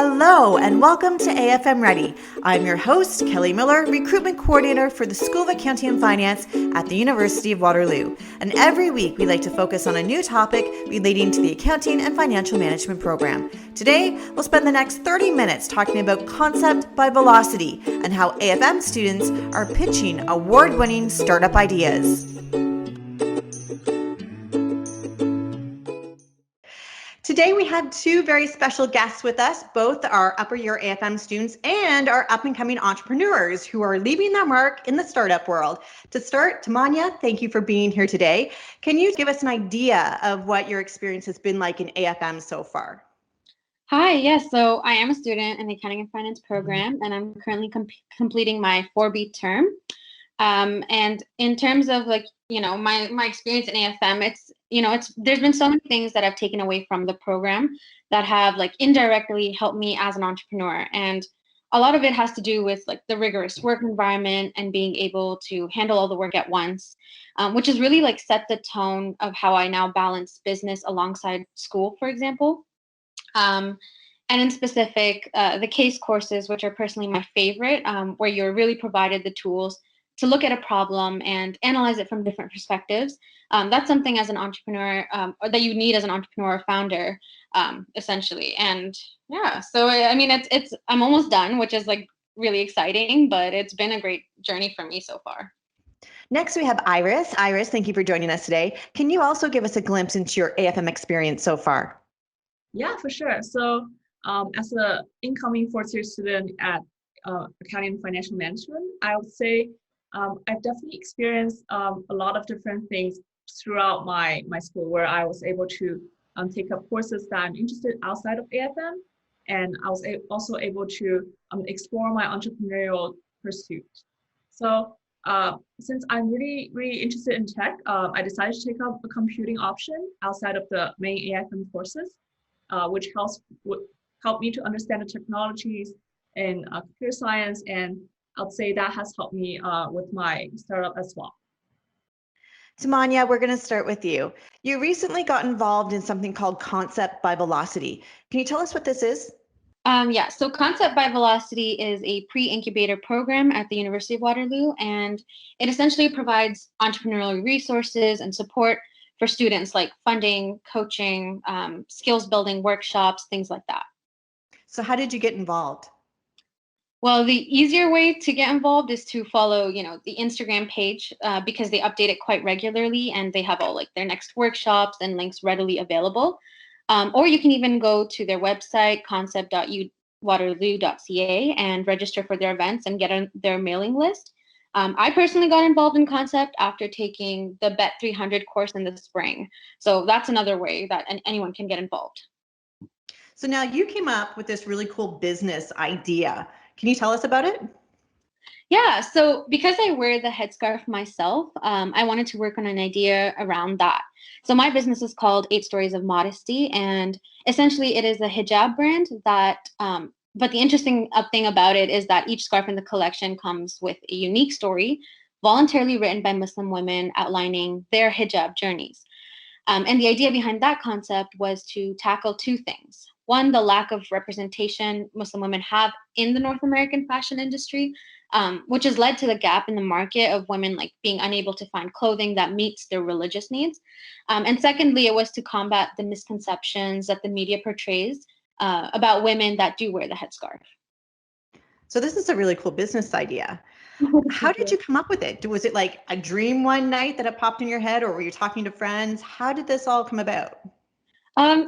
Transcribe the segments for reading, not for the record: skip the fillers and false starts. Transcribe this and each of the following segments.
Hello and welcome to AFM Ready. I'm your host, Kelly Miller, Recruitment Coordinator for the School of Accounting and Finance at the University of Waterloo. And every week we like to focus on a new topic relating to the Accounting and Financial Management program. Today, we'll spend the next 30 minutes talking about concept by velocity and how AFM students are pitching award-winning startup ideas. Today we have two very special guests with us. Both are upper year AFM students and are up and coming entrepreneurs who are leaving their mark in the startup world. To start, Tamanya, thank you for being here today. Can you give us an idea of what your experience has been like in AFM so far? Hi, yes. So I am a student in the Accounting and Finance program, and I'm currently completing my 4B term. And in terms of my experience in AFM, there's been so many things that I've taken away from the program that have indirectly helped me as an entrepreneur. And a lot of it has to do with the rigorous work environment and being able to handle all the work at once, which has really set the tone of how I now balance business alongside school, for example. And in specific, the case courses, which are personally my favorite, where you're really provided the tools to look at a problem and analyze it from different perspectives. That's something as an entrepreneur, or that you need as an entrepreneur or founder, essentially. And yeah, so I mean, I'm almost done, which is really exciting, but it's been a great journey for me so far. Next, we have Iris. Iris, thank you for joining us today. Can you also give us a glimpse into your AFM experience so far? Yeah, for sure. So as an incoming fourth-year student at Accounting and Financial Management, I would say I've definitely experienced a lot of different things throughout my school, where I was able to take up courses that I'm interested outside of AFM, and I was also able to explore my entrepreneurial pursuit. So since I'm really interested in tech, I decided to take up a computing option outside of the main AFM courses, which help me to understand the technologies in computer science, and I'd say that has helped me with my startup as well. Tamanya, we're going to start with you. You recently got involved in something called Concept by Velocity. Can you tell us what this is? Yeah, so Concept by Velocity is a pre-incubator program at the University of Waterloo, and it essentially provides entrepreneurial resources and support for students, like funding, coaching, skills building workshops, things like that. So how did you get involved? Well, the easier way to get involved is to follow, the Instagram page, because they update it quite regularly and they have all their next workshops and links readily available. Or you can even go to their website, concept.uwaterloo.ca, and register for their events and get on their mailing list. I personally got involved in Concept after taking the Bet 300 course in the spring. So that's another way that anyone can get involved. So now you came up with this really cool business idea. Can you tell us about it? Yeah, so because I wear the headscarf myself, I wanted to work on an idea around that. So my business is called 8 Stories of Modesty, and essentially it is a hijab brand that, but the interesting thing about it is that each scarf in the collection comes with a unique story, voluntarily written by Muslim women outlining their hijab journeys. And the idea behind that concept was to tackle two things. One, the lack of representation Muslim women have in the North American fashion industry, which has led to the gap in the market of women being unable to find clothing that meets their religious needs. And secondly, it was to combat the misconceptions that the media portrays about women that do wear the headscarf. So this is a really cool business idea. How did you come up with it? Was it like a dream one night that it popped in your head, or were you talking to friends? How did this all come about?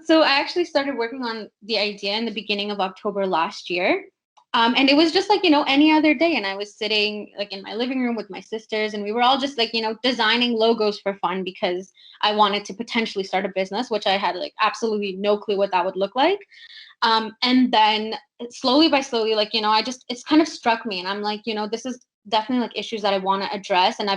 So I actually started working on the idea in the beginning of October last year. And it was just any other day. And I was sitting in my living room with my sisters, and we were all just designing logos for fun because I wanted to potentially start a business, which I had absolutely no clue what that would look like. And then slowly by slowly, it's kind of struck me, and I'm this is definitely issues that I want to address. And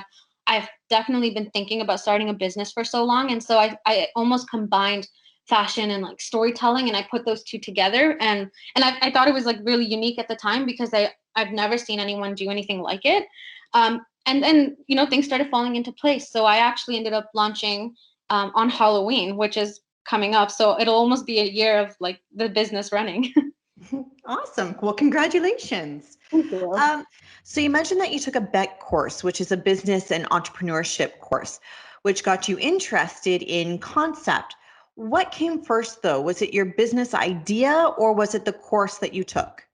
I've definitely been thinking about starting a business for so long. And so I almost combined fashion and storytelling, and I put those two together, and I thought it was really unique at the time because I've never seen anyone do anything like it. And then things started falling into place. So I actually ended up launching on Halloween, which is coming up. So it'll almost be a year of the business running. Awesome. Well, congratulations. Thank you. Um, so you mentioned that you took a BET course, which is a business and entrepreneurship course, which got you interested in concept. What came first, though? Was it your business idea or was it the course that you took?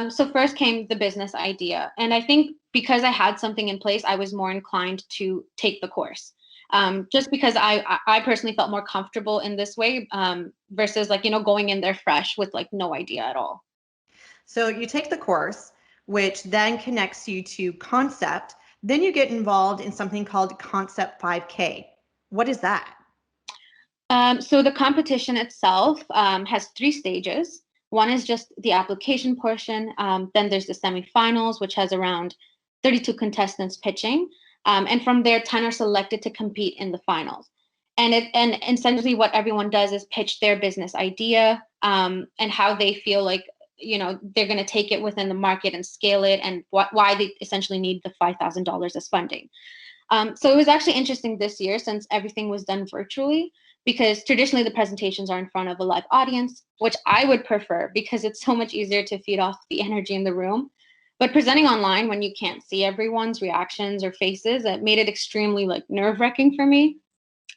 So first came the business idea. And I think because I had something in place, I was more inclined to take the course. Just because I personally felt more comfortable in this way versus like, going in there fresh with like no idea at all. So you take the course, which then connects you to concept. Then you get involved in something called Concept 5K. What is that? So the competition itself has three stages. One is just the application portion. Then there's the semifinals, which has around 32 contestants pitching. And from there, 10 are selected to compete in the finals. And essentially what everyone does is pitch their business idea and how they feel like, they're going to take it within the market and scale it and why they essentially need the $5,000 as funding. So it was actually interesting this year since everything was done virtually because traditionally the presentations are in front of a live audience, which I would prefer because it's so much easier to feed off the energy in the room. But presenting online when you can't see everyone's reactions or faces, it made it extremely like nerve-wracking for me.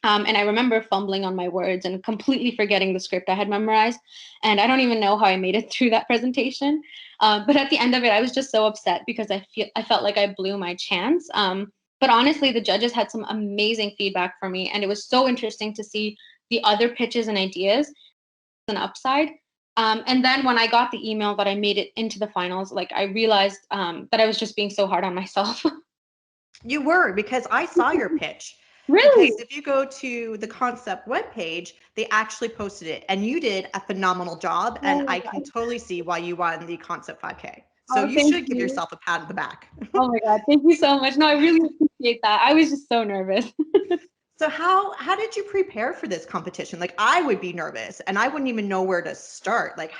And I remember fumbling on my words and completely forgetting the script I had memorized. And I don't even know how I made it through that presentation. But at the end of it, I was just so upset because I felt like I blew my chance. But honestly, the judges had some amazing feedback for me, and it was so interesting to see the other pitches and ideas, an upside. And then when I got the email that I made it into the finals, like I realized that I was just being so hard on myself. You were, because I saw your pitch. Because Really? if you go to the concept webpage, they actually posted it and you did a phenomenal job. And Oh my I can God. totally see why you won the concept 5K. So Oh, you thank should give you. yourself a pat on the back. Oh my God. Thank you so much. No, I really appreciate that. I was just so nervous. So how did you prepare for this competition? Like I would be nervous and I wouldn't even know where to start. Like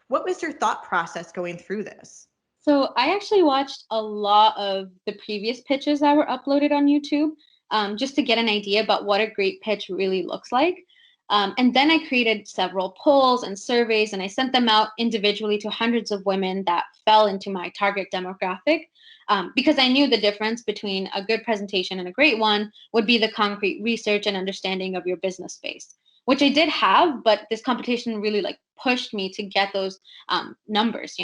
what was your thought process going through this? So I actually watched a lot of the previous pitches that were uploaded on YouTube just to get an idea about what a great pitch really looks like. And then I created several polls and surveys, and I sent them out individually to hundreds of women that fell into my target demographic because I knew the difference between a good presentation and a great one would be the concrete research and understanding of your business space, which I did have, but this competition really like pushed me to get those numbers.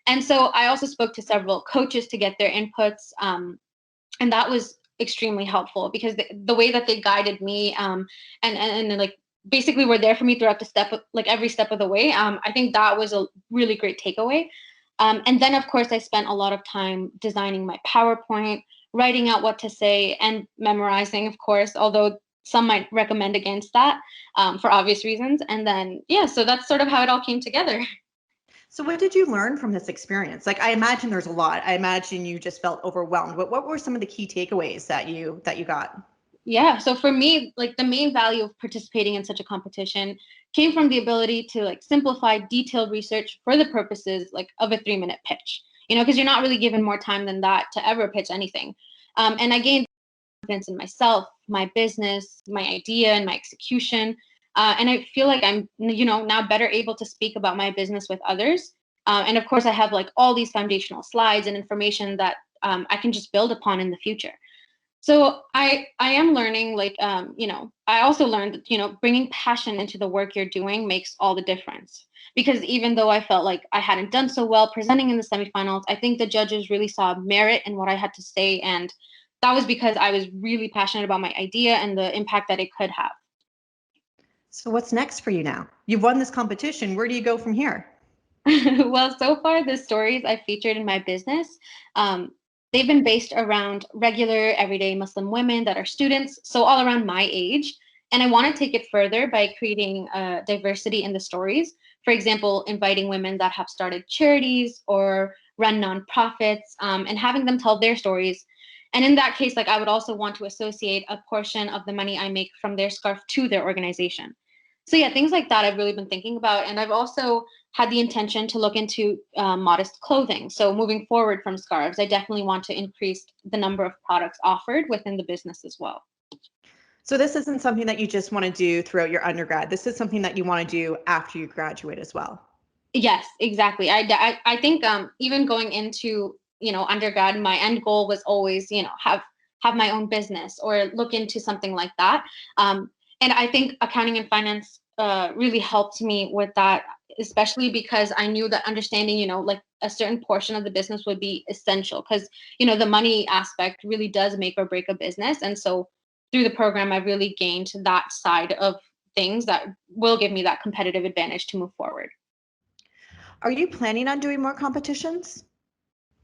And so I also spoke to several coaches to get their inputs. And that was extremely helpful because the way that they guided me and like basically were there for me throughout the step, like every step of the way. I think that was a really great takeaway. And then, of course, I spent a lot of time designing my PowerPoint, writing out what to say, and memorizing, of course, although some might recommend against that for obvious reasons. And then, yeah, so that's sort of how it all came together. So what did you learn from this experience? Like I imagine there's a lot. I imagine you just felt overwhelmed. But what were some of the key takeaways that you got? Yeah. So for me, like the main value of participating in such a competition came from the ability to like simplify detailed research for the purposes like of a 3-minute pitch, because you're not really given more time than that to ever pitch anything. And I gained confidence in myself, my business, my idea, and my execution. And I feel like I'm, now better able to speak about my business with others. And of course, I have like all these foundational slides and information that I can just build upon in the future. So I am learning like I also learned that bringing passion into the work you're doing makes all the difference, because even though I felt like I hadn't done so well presenting in the semifinals, I think the judges really saw merit in what I had to say, and that was because I was really passionate about my idea and the impact that it could have. So what's next for you now? You've won this competition. Where do you go from here? Well, so far the stories I featured in my business, they've been based around regular, everyday Muslim women that are students, so all around my age. And I want to take it further by creating diversity in the stories. For example, inviting women that have started charities or run nonprofits, and having them tell their stories. And in that case, like I would also want to associate a portion of the money I make from their scarf to their organization. So yeah, things like that I've really been thinking about. And I've also had the intention to look into modest clothing. So moving forward from scarves, I definitely want to increase the number of products offered within the business as well. So this isn't something that you just want to do throughout your undergrad. This is something that you want to do after you graduate as well. Yes, exactly. I think even going into, undergrad, my end goal was always, have my own business or look into something like that. And I think accounting and finance really helped me with that, especially because I knew that understanding, like a certain portion of the business would be essential because, the money aspect really does make or break a business. And so through the program, I really gained that side of things that will give me that competitive advantage to move forward. Are you planning on doing more competitions?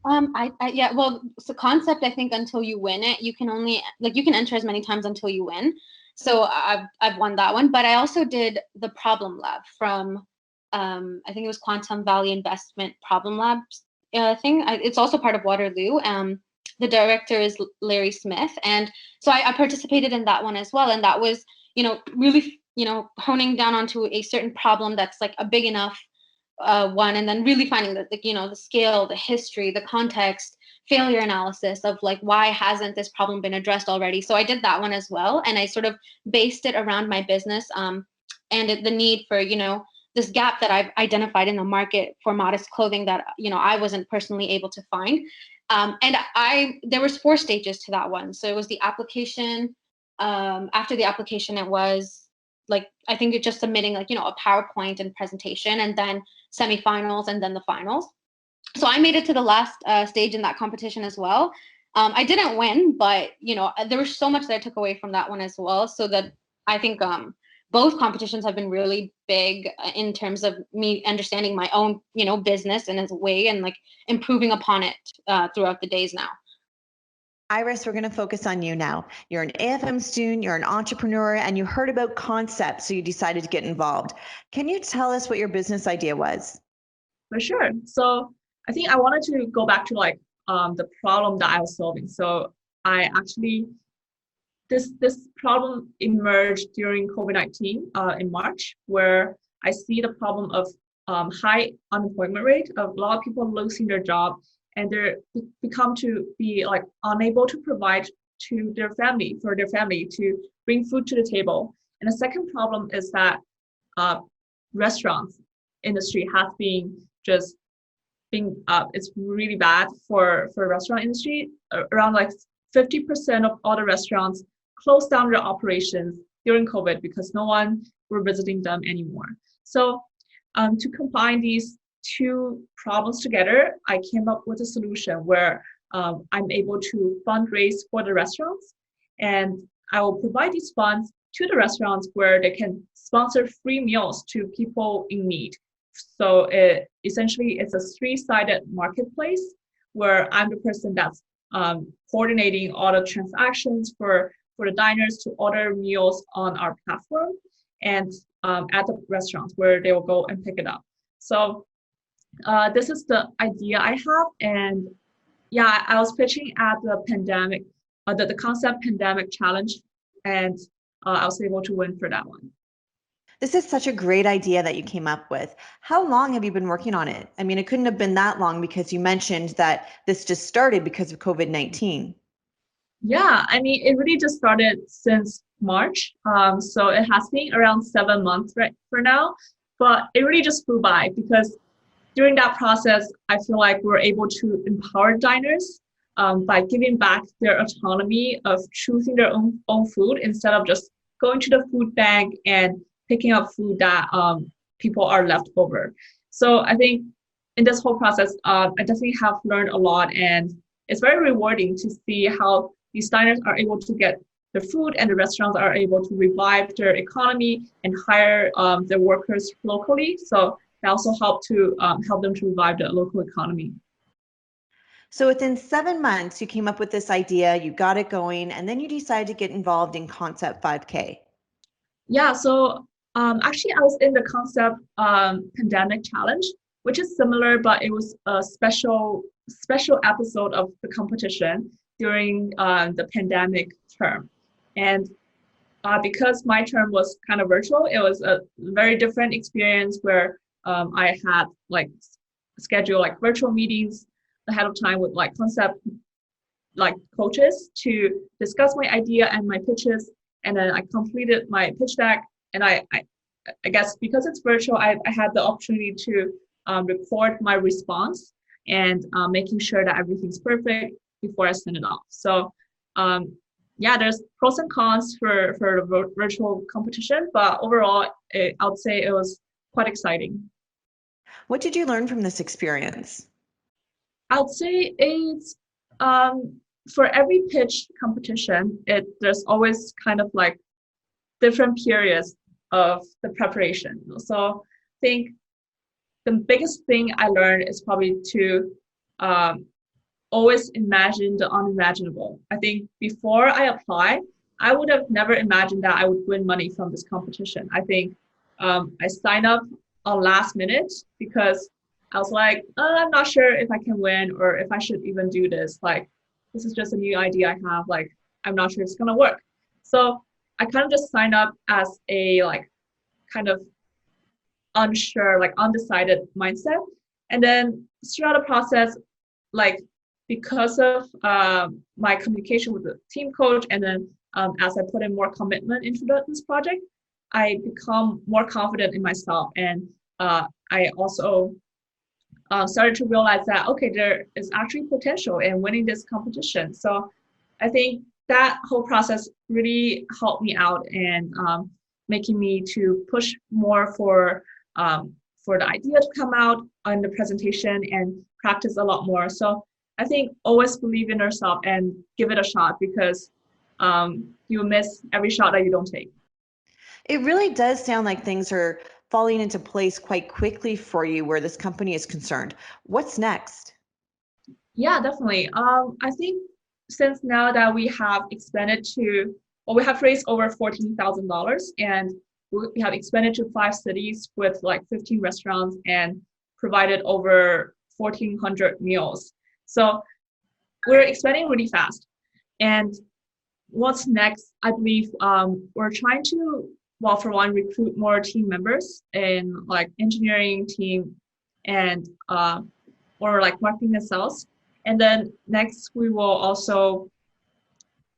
Yeah, well, it's a concept. I think until you win it, you can only like you can enter as many times until you win. So I've won that one, but I also did the Problem Lab from, I think it was Quantum Valley Investment Problem Labs thing. It's also part of Waterloo. The director is Larry Smith, and so I participated in that one as well, and that was really honing down onto a certain problem that's like a big enough one, and then really finding the scale, the history, the context, failure analysis of like why hasn't this problem been addressed already. So I did that one as well, and I sort of based it around my business, and the need for this gap that I've identified in the market for modest clothing that I wasn't personally able to find. And there was 4 stages to that one. So it was the application. After the application, it was like I think it's just submitting like a PowerPoint and presentation, and then semifinals, and then the finals. So I made it to the last stage in that competition as well. I didn't win, but there was so much that I took away from that one as well. So that I think both competitions have been really big in terms of me understanding my own business in its way and like improving upon it throughout the days now. Iris, we're going to focus on you now. You're an AFM student, you're an entrepreneur, and you heard about concepts, so you decided to get involved. Can you tell us what your business idea was? For sure. So I think I wanted to go back to like the problem that I was solving. So I actually this problem emerged during COVID-19 in March, where I see the problem of high unemployment rate, of a lot of people losing their job, and they become to be like unable to provide to their family, for their family to bring food to the table. And the second problem is that restaurants industry has been just being it's really bad for restaurant industry. Around like 50% of all the restaurants closed down their operations during COVID because no one were visiting them anymore. So to combine these 2 problems together, I came up with a solution where I'm able to fundraise for the restaurants, and I will provide these funds to the restaurants where they can sponsor free meals to people in need. So essentially it's a 3-sided marketplace where I'm the person that's coordinating all the transactions for the diners to order meals on our platform, and at the restaurants where they will go and pick it up. So this is the idea I have. And yeah, I was pitching at the pandemic, the concept pandemic challenge, and I was able to win for that one. This is such a great idea that you came up with. How long have you been working on it? I mean, it couldn't have been that long because you mentioned that this just started because of COVID-19. Yeah, I mean, it really just started since March. So it has been around 7 months right for now, but it really just flew by because during that process, I feel like we're able to empower diners by giving back their autonomy of choosing their own food instead of just going to the food bank and picking up food that people are left over. So I think in this whole process, I definitely have learned a lot, and it's very rewarding to see how these diners are able to get their food and the restaurants are able to revive their economy and hire their workers locally. So that also help them to revive the local economy. So within 7 months, you came up with this idea, you got it going, and then you decided to get involved in Concept 5K. Yeah, so actually I was in the Concept Pandemic Challenge, which is similar, but it was a special episode of the competition during the pandemic term. And because my term was kind of virtual, it was a very different experience where I had like schedule like virtual meetings ahead of time with like concept like coaches to discuss my idea and my pitches. And then I completed my pitch deck, and I guess because it's virtual, I had the opportunity to record my response and making sure that everything's perfect before I send it off. So yeah, there's pros and cons for the virtual competition, but overall, I would say it was quite exciting. What did you learn from this experience? I would say it's for every pitch competition, there's always kind of like different periods of the preparation. So I think the biggest thing I learned is probably to always imagine the unimaginable. I think before I apply, I would have never imagined that I would win money from this competition. I think I signed up on last minute because I was like, I'm not sure if I can win or if I should even do this. Like, this is just a new idea I have. Like, I'm not sure it's gonna work. So I kind of just signed up as a like kind of unsure, like undecided mindset. And then throughout the process, like because of my communication with the team coach, and then as I put in more commitment into this project, I become more confident in myself. And I also started to realize that, okay, there is actually potential in winning this competition. So I think that whole process really helped me out and making me to push more for the idea to come out on the presentation and practice a lot more. So I think always believe in yourself and give it a shot, because you miss every shot that you don't take. It really does sound like things are falling into place quite quickly for you where this company is concerned. What's next? Yeah, definitely. I think since now that we have expanded to, well, we have raised over $14,000, and we have expanded to 5 cities with like 15 restaurants and provided over 1,400 meals. So we're expanding really fast. And what's next? I believe we're trying to, well, for one, recruit more team members in like engineering team and or like marketing and sales. And then next, we will also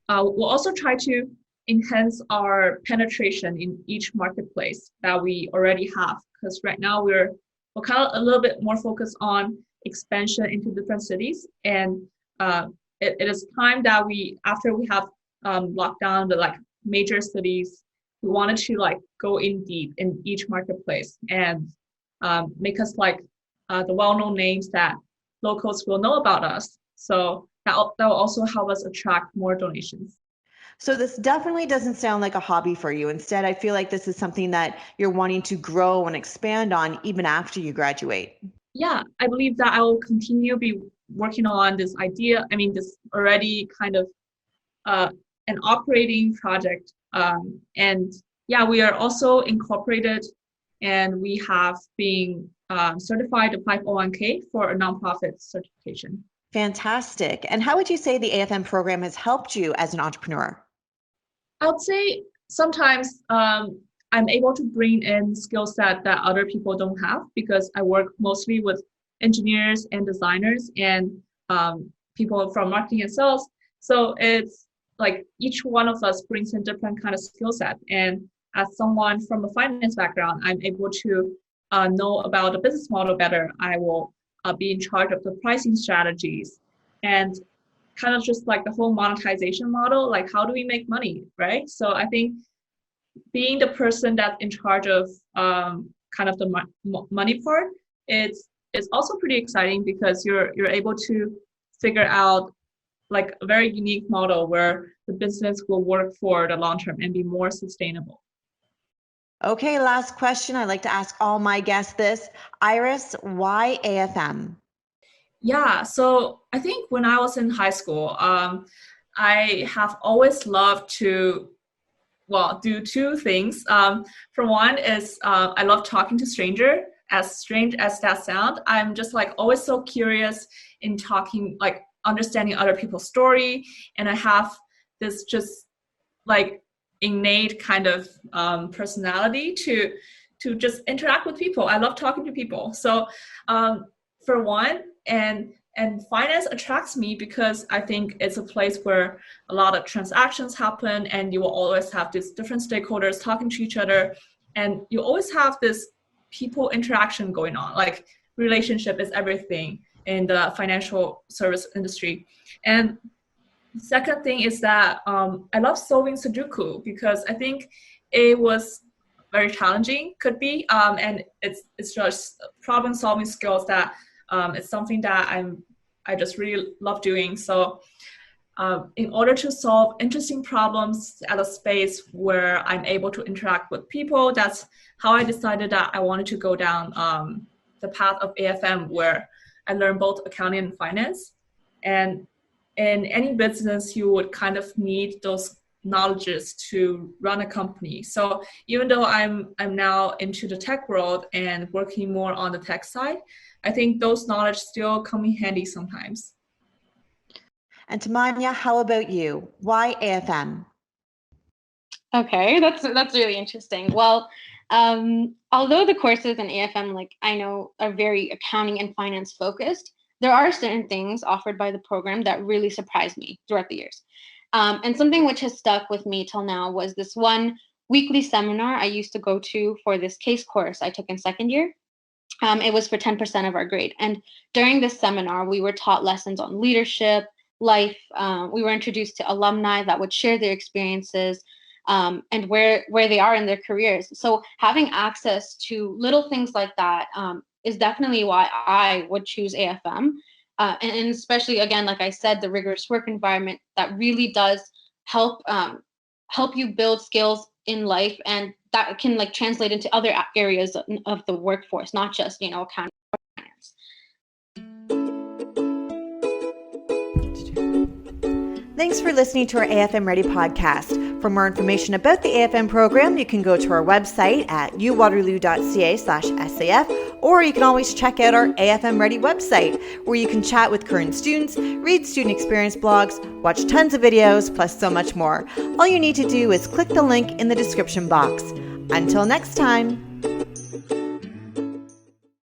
try to enhance our penetration in each marketplace that we already have. Because right now we're kind of a little bit more focused on expansion into different cities. And it is time that after we have locked down the like major cities, we wanted to like go in deep in each marketplace and make us like the well-known names that locals will know about us. So that will also help us attract more donations. So this definitely doesn't sound like a hobby for you. Instead, I feel like this is something that you're wanting to grow and expand on even after you graduate. Yeah, I believe that I will continue be working on this idea. I mean, this already kind of an operating project. And yeah, we are also incorporated, and we have been certified a 501(k) for a nonprofit certification. Fantastic. And how would you say the AFM program has helped you as an entrepreneur? I would say sometimes I'm able to bring in skill set that other people don't have, because I work mostly with engineers and designers and people from marketing and sales. So it's like each one of us brings in different kind of skill set. And as someone from a finance background, I'm able to know about the business model better. I will be in charge of the pricing strategies and kind of just like the whole monetization model, like how do we make money, right? So I think being the person that's in charge of kind of the money part, it's also pretty exciting, because you're able to figure out like a very unique model where the business will work for the long term and be more sustainable. Okay, last question. I like to ask all my guests this. Iris, why AFM? Yeah, so I think when I was in high school, I have always loved to, well, do 2 things. For one is I love talking to strangers. As strange as that sound, I'm just like always so curious in talking, like understanding other people's story. And I have this just like innate kind of personality to just interact with people. I love talking to people. So for one, and finance attracts me because I think it's a place where a lot of transactions happen, and you will always have these different stakeholders talking to each other, and you always have this people interaction going on. Like relationship is everything in the financial service industry. And the second thing is that I love solving Sudoku because I think it was very challenging, could be, and it's just problem solving skills that it's something that I just really love doing. So in order to solve interesting problems at a space where I'm able to interact with people, that's how I decided that I wanted to go down the path of AFM, where I learned both accounting and finance. And in any business, you would kind of need those knowledges to run a company. So even though I'm now into the tech world and working more on the tech side, I think those knowledge still come in handy sometimes. And Tamanya, how about you? Why AFM? Okay, that's really interesting. Well, although the courses in AFM, like I know, are very accounting and finance focused, there are certain things offered by the program that really surprised me throughout the years. And something which has stuck with me till now was this one weekly seminar I used to go to for this case course I took in second year. It was for 10% of our grade. And during this seminar, we were taught lessons on leadership, life. We were introduced to alumni that would share their experiences and where they are in their careers. So having access to little things like that is definitely why I would choose AFM. And especially, again, like I said, the rigorous work environment that really does help you build skills in life, and that can like translate into other areas of the workforce, not just, accounting or finance. Thanks for listening to our AFM Ready podcast. For more information about the AFM program, you can go to our website at uwaterloo.ca/SAF, or you can always check out our AFM Ready website, where you can chat with current students, read student experience blogs, watch tons of videos, plus so much more. All you need to do is click the link in the description box. Until next time.